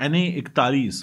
NA 41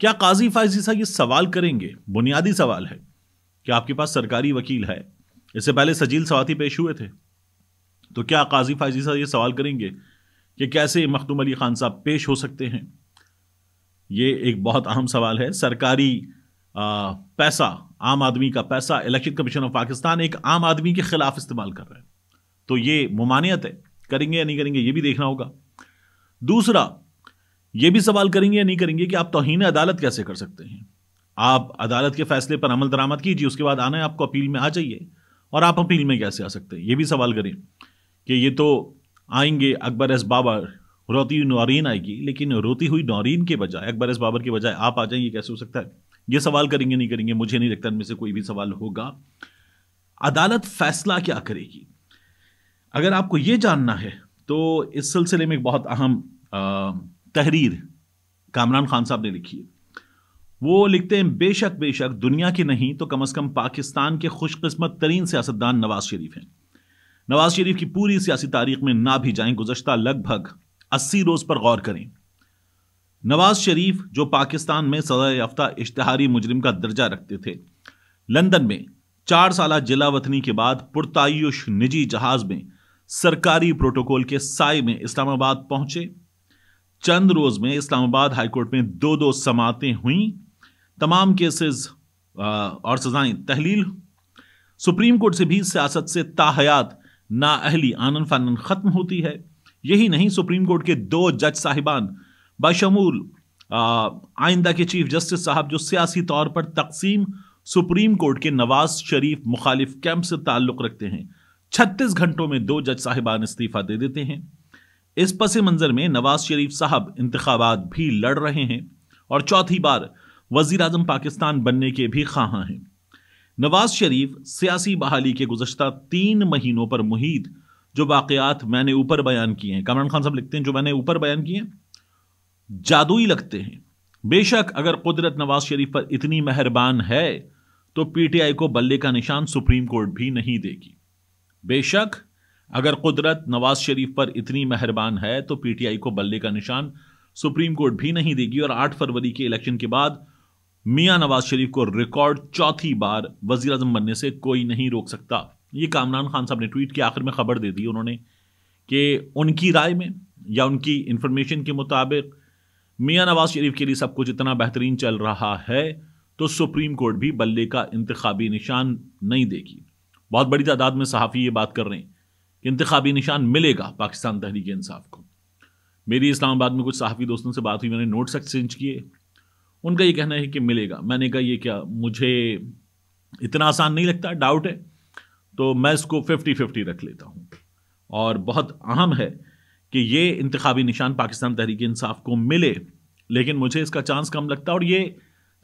کیا قاضی فائز عیسیٰ یہ سوال کریں گے؟ بنیادی سوال ہے کہ آپ کے پاس سرکاری وکیل ہے، اس سے پہلے سجیل سواتی پیش ہوئے تھے، تو کیا قاضی فائز عیسیٰ یہ سوال کریں گے کہ کیسے مخدوم علی خان صاحب پیش ہو سکتے ہیں؟ یہ ایک بہت اہم سوال ہے۔ سرکاری پیسہ، عام آدمی کا پیسہ الیکشن کمیشن آف پاکستان ایک عام آدمی کے خلاف استعمال کر رہا ہے، تو یہ ممانعت ہے، کریں گے یا نہیں کریں گے یہ بھی دیکھنا ہوگا۔ دوسرا یہ بھی سوال کریں گے یا نہیں کریں گے کہ آپ توہین عدالت کیسے کر سکتے ہیں؟ آپ عدالت کے فیصلے پر عمل درآمد کیجیے، اس کے بعد آنا ہے آپ کو اپیل میں آ جائیے، اور آپ اپیل میں کیسے آ سکتے ہیں یہ بھی سوال کریں کہ یہ تو آئیں گے اکبر ایس بابر، روتی ہوئی نورین آئے گی، لیکن روتی ہوئی نورین کے بجائے اکبر ایس بابر کے بجائے آپ آ جائیں، یہ کیسے ہو سکتا ہے؟ یہ سوال کریں گے نہیں کریں گے، مجھے نہیں لگتا ان میں سے کوئی بھی سوال ہوگا۔ عدالت فیصلہ کیا کرے گی؟ اگر آپ کو یہ جاننا ہے تو اس سلسلے میں ایک بہت اہم تحریر کامران خان صاحب نے لکھی ہے۔ وہ لکھتے ہیں بے شک دنیا کے نہیں تو کم از کم پاکستان کے خوش قسمت ترین سیاستدان نواز شریف ہیں۔ نواز شریف کی پوری سیاسی تاریخ میں نہ بھی جائیں، گزشتہ لگ بھگ 80 روز پر غور کریں۔ نواز شریف جو پاکستان میں سزا یافتہ اشتہاری مجرم کا درجہ رکھتے تھے، لندن میں 4 سالہ جلا وطنی کے بعد پرتعیش نجی جہاز میں سرکاری پروٹوکول کے سائے میں اسلام آباد پہنچے۔ چند روز میں اسلام آباد ہائی کورٹ میں 2 سماعتیں ہوئیں، تمام کیسز اور سزائیں تحلیل، سپریم کورٹ سے بھی سیاست سے تاحیات نااہلی آنن فانن ختم ہوتی ہے۔ یہی نہیں، سپریم کورٹ کے 2 جج صاحبان بشمول آئندہ کے چیف جسٹس صاحب جو سیاسی طور پر تقسیم سپریم کورٹ کے نواز شریف مخالف کیمپ سے تعلق رکھتے ہیں، 36 گھنٹوں میں 2 جج صاحبان استعفیٰ دے دیتے ہیں۔ اس پس منظر میں نواز شریف صاحب انتخابات بھی لڑ رہے ہیں اور چوتھی بار وزیر اعظم پاکستان بننے کے بھی خواہاں ہیں۔ نواز شریف سیاسی بحالی کے گزشتہ 3 مہینوں پر محیط جو واقعات میں نے اوپر بیان کیے ہیں، کامران خان صاحب لکھتے ہیں جو میں نے اوپر بیان کیے ہیں جادوئی لگتے ہیں۔ بے شک اگر قدرت نواز شریف پر اتنی مہربان ہے تو پی ٹی آئی کو بلے کا نشان سپریم کورٹ بھی نہیں دے گی۔ بے شک اگر قدرت نواز شریف پر اتنی مہربان ہے تو پی ٹی آئی کو بلے کا نشان سپریم کورٹ بھی نہیں دے گی، اور 8 فروری کے الیکشن کے بعد میاں نواز شریف کو ریکارڈ چوتھی بار وزیر اعظم بننے سے کوئی نہیں روک سکتا۔ یہ کامران خان صاحب نے ٹویٹ کے آخر میں خبر دے دی انہوں نے کہ ان کی رائے میں یا ان کی انفارمیشن کے مطابق میاں نواز شریف کے لیے سب کچھ اتنا بہترین چل رہا ہے تو سپریم کورٹ بھی بلے کا انتخابی نشان نہیں دے گی۔ بہت بڑی تعداد میں صحافی یہ بات کر رہے ہیں کہ انتخابی نشان ملے گا پاکستان تحریک انصاف کو۔ میری اسلام آباد میں کچھ صحافی دوستوں سے بات ہوئی، میں نے نوٹس ایکسچینج کیے، ان کا یہ کہنا ہے کہ ملے گا۔ میں نے کہا یہ کیا، مجھے اتنا آسان نہیں لگتا، ڈاؤٹ ہے، تو میں اس کو 50-50 رکھ لیتا ہوں۔ اور بہت اہم ہے کہ یہ انتخابی نشان پاکستان تحریک انصاف کو ملے، لیکن مجھے اس کا چانس کم لگتا ہے، اور یہ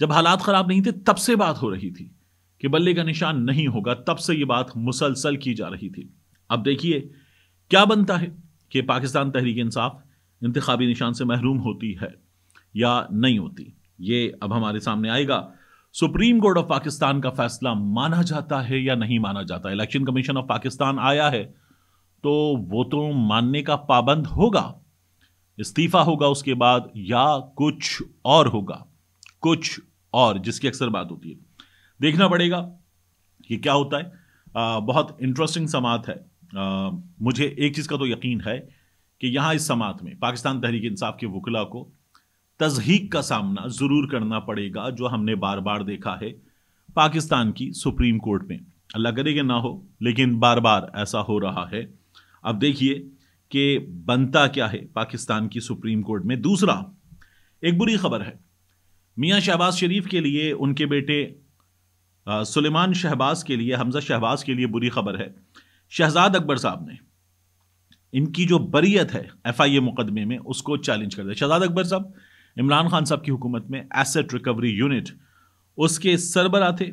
جب حالات خراب نہیں تھے تب سے بات ہو رہی تھی کہ بلے کا نشان نہیں ہوگا، تب سے یہ بات مسلسل کی جا رہی تھی۔ اب دیکھیے کیا بنتا ہے کہ پاکستان تحریک انصاف انتخابی نشان سے محروم ہوتی ہے یا نہیں ہوتی، یہ اب ہمارے سامنے آئے گا۔ سپریم کورٹ آف پاکستان کا فیصلہ مانا جاتا ہے یا نہیں مانا جاتا؟ الیکشن کمیشن آف پاکستان آیا ہے تو وہ تو ماننے کا پابند ہوگا، استعفیٰ ہوگا اس کے بعد، یا کچھ اور ہوگا، کچھ اور، جس کی اکثر بات ہوتی ہے۔ دیکھنا پڑے گا کہ کیا ہوتا ہے۔ بہت انٹرسٹنگ سماعت ہے۔ مجھے ایک چیز کا تو یقین ہے کہ یہاں اس سماعت میں پاکستان تحریک انصاف کے وکلاء کو تضحیق کا سامنا ضرور کرنا پڑے گا، جو ہم نے بار بار دیکھا ہے پاکستان کی سپریم کورٹ میں۔ اللہ کرے کہ نہ ہو، لیکن بار بار ایسا ہو رہا ہے۔ اب دیکھیے کہ بنتا کیا ہے پاکستان کی سپریم کورٹ میں۔ دوسرا ایک بری خبر ہے میاں شہباز شریف کے لیے، ان کے بیٹے سلیمان شہباز کے لیے، حمزہ شہباز کے لیے بری خبر ہے۔ شہزاد اکبر صاحب نے ان کی جو بریت ہے ایف آئی اے مقدمے میں، اس کو چیلنج کر دیا۔ شہزاد اکبر صاحب عمران خان صاحب کی حکومت میں ایسٹ ریکوری یونٹ اس کے سربراہ تھے۔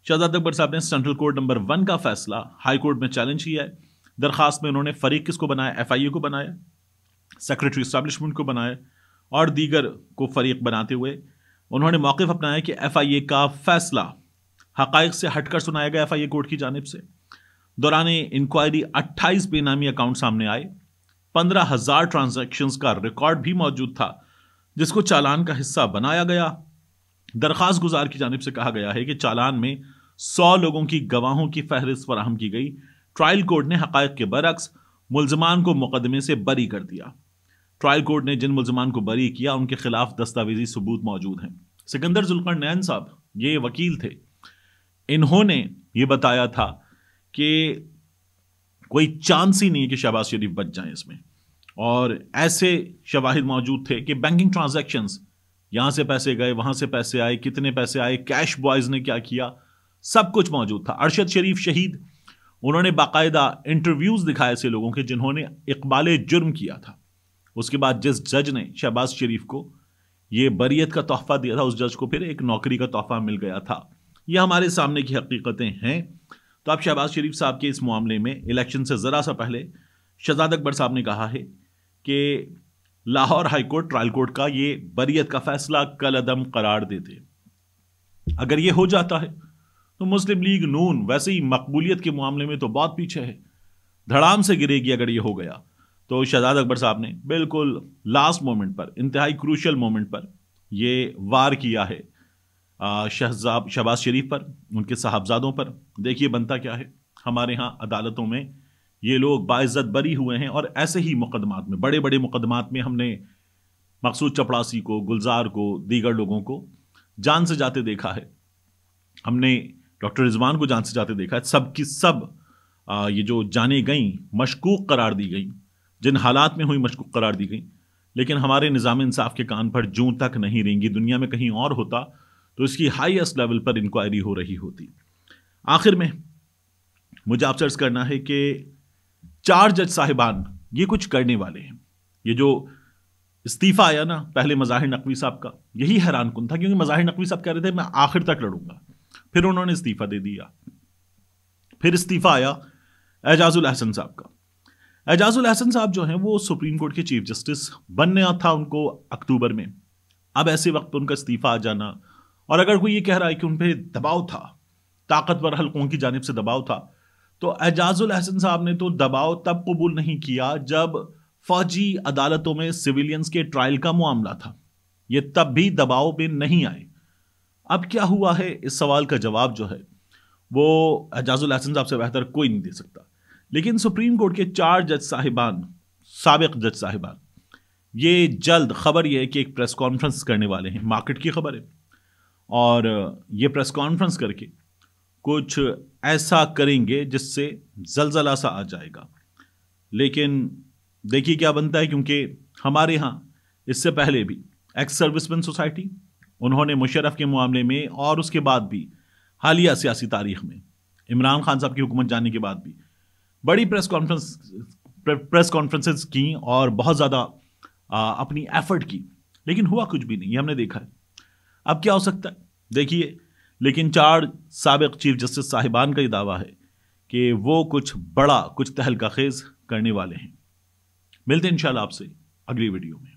شہزاد اکبر صاحب نے سینٹرل کورٹ نمبر 1 کا فیصلہ ہائی کورٹ میں چیلنج کیا ہے۔ درخواست میں انہوں نے فریق کس کو بنایا؟ ایف آئی اے کو بنایا، سیکرٹری اسٹیبلشمنٹ کو بنایا، اور دیگر کو فریق بناتے ہوئے انہوں نے موقف اپنایا کہ ایف آئی اے کا فیصلہ حقائق سے ہٹ کر سنایا گیا ایف آئی اے کورٹ کی جانب سے۔ دوران انکوائری 28 بے نامی اکاؤنٹ سامنے آئے، 15,000 ٹرانزیکشنز کا ریکارڈ بھی موجود تھا جس کو چالان کا حصہ بنایا گیا۔ درخواست گزار کی جانب سے کہا گیا ہے کہ چالان میں 100 لوگوں کی گواہوں کی فہرست فراہم کی گئی. ٹرائل کورٹ نے حقائق کے برعکس ملزمان کو مقدمے سے بری کر دیا. ٹرائل کورٹ نے جن ملزمان کو بری کیا ان کے خلاف دستاویزی ثبوت موجود ہیں. سکندر ذوالقرنین صاحب یہ وکیل تھے. انہوں نے یہ بتایا تھا کہ کوئی چانس ہی نہیں ہے کہ شہباز شریف بچ جائیں اس میں, اور ایسے شواہد موجود تھے کہ بینکنگ ٹرانزیکشنز, یہاں سے پیسے گئے وہاں سے پیسے آئے, کتنے پیسے آئے, کیش بوائز نے کیا کیا, سب کچھ موجود تھا. ارشد شریف شہید, انہوں نے باقاعدہ انٹرویوز دکھائے ایسے لوگوں کے جنہوں نے اقبال جرم کیا تھا. اس کے بعد جس جج نے شہباز شریف کو یہ بریت کا تحفہ دیا تھا, اس جج کو پھر ایک نوکری کا تحفہ مل گیا تھا. یہ ہمارے سامنے کی حقیقتیں ہیں. تو اب شہباز شریف صاحب کے اس معاملے میں الیکشن سے ذرا سا پہلے شہزاد اکبر صاحب نے کہا ہے کہ Lahore high court trial court کا یہ بریت کا فیصلہ کل عدم قرار دیتے. اگر یہ ہو جاتا ہے تو مسلم لیگ نون ویسے ہی مقبولیت کے معاملے میں تو بہت پیچھے ہے, دھڑام سے گرے گی اگر یہ ہو گیا. تو شہزاد اکبر صاحب نے بالکل لاسٹ مومنٹ پر, انتہائی کروشل مومنٹ پر یہ وار کیا ہے شہباز شریف پر, ان کے صاحبزادوں پر. دیکھیے بنتا کیا ہے, ہمارے ہاں عدالتوں میں یہ لوگ باعزت بری ہوئے ہیں, اور ایسے ہی مقدمات میں, بڑے بڑے مقدمات میں ہم نے مقصود چپڑاسی کو, گلزار کو, دیگر لوگوں کو جان سے جاتے دیکھا ہے. ہم نے ڈاکٹر رضوان کو جان سے جاتے دیکھا ہے. سب کی سب یہ جو جانیں گئیں مشکوک قرار دی گئیں, جن حالات میں ہوئی مشکوک قرار دی گئیں, لیکن ہمارے نظام انصاف کے کان پر جوں تک نہیں رہیں گی. دنیا میں کہیں اور ہوتا تو اس کی ہائیسٹ لیول پر انکوائری ہو رہی ہوتی. آخر میں مجھے آپ سے عرض کرنا ہے کہ 4 جج صاحبان یہ کچھ کرنے والے ہیں. یہ جو استعفیٰ آیا نا پہلے مظاہر نقوی صاحب کا, یہی حیران کن تھا, کیونکہ مظاہر نقوی صاحب کہہ رہے تھے میں آخر تک لڑوں گا, پھر انہوں نے استعفیٰ دے دیا. پھر استعفیٰ آیا اعجاز الاحسن صاحب کا. اعجاز الاحسن صاحب جو ہیں وہ سپریم کورٹ کے چیف جسٹس بننا تھا ان کو اکتوبر میں. اب ایسے وقت ان کا استعفیٰ آ جانا, اور اگر کوئی یہ کہہ رہا ہے کہ ان پہ دباؤ تھا, طاقتور حلقوں کی جانب سے دباؤ تھا, تو اعجاز الاحسن صاحب نے تو دباؤ تب قبول نہیں کیا جب فوجی عدالتوں میں سویلینز کے ٹرائل کا معاملہ تھا. یہ تب بھی دباؤ میں نہیں آئے. اب کیا ہوا ہے, اس سوال کا جواب جو ہے وہ اعجاز الاحسن صاحب سے بہتر کوئی نہیں دے سکتا. لیکن سپریم کورٹ کے 4 جج صاحبان, سابق جج صاحبان, یہ جلد خبر یہ ہے کہ ایک پریس کانفرنس کرنے والے ہیں, مارکیٹ کی خبر ہے, اور یہ پریس کانفرنس کر کے کچھ ایسا کریں گے جس سے زلزلہ سا آ جائے گا. لیکن دیکھیے کیا بنتا ہے, کیونکہ ہمارے ہاں اس سے پہلے بھی ایکس سروس مین سوسائٹی, انہوں نے مشرف کے معاملے میں اور اس کے بعد بھی حالیہ سیاسی تاریخ میں عمران خان صاحب کی حکومت جانے کے بعد بھی بڑی پریس کانفرنسز کی اور بہت زیادہ اپنی ایفرٹ کی, لیکن ہوا کچھ بھی نہیں. یہ ہم نے دیکھا ہے. اب کیا ہو سکتا ہے دیکھیے, لیکن 4 سابق چیف جسٹس صاحبان کا یہ دعویٰ ہے کہ وہ کچھ بڑا, کچھ تہلکہ خیز کرنے والے ہیں. ملتے ہیں انشاءاللہ آپ سے اگلی ویڈیو میں.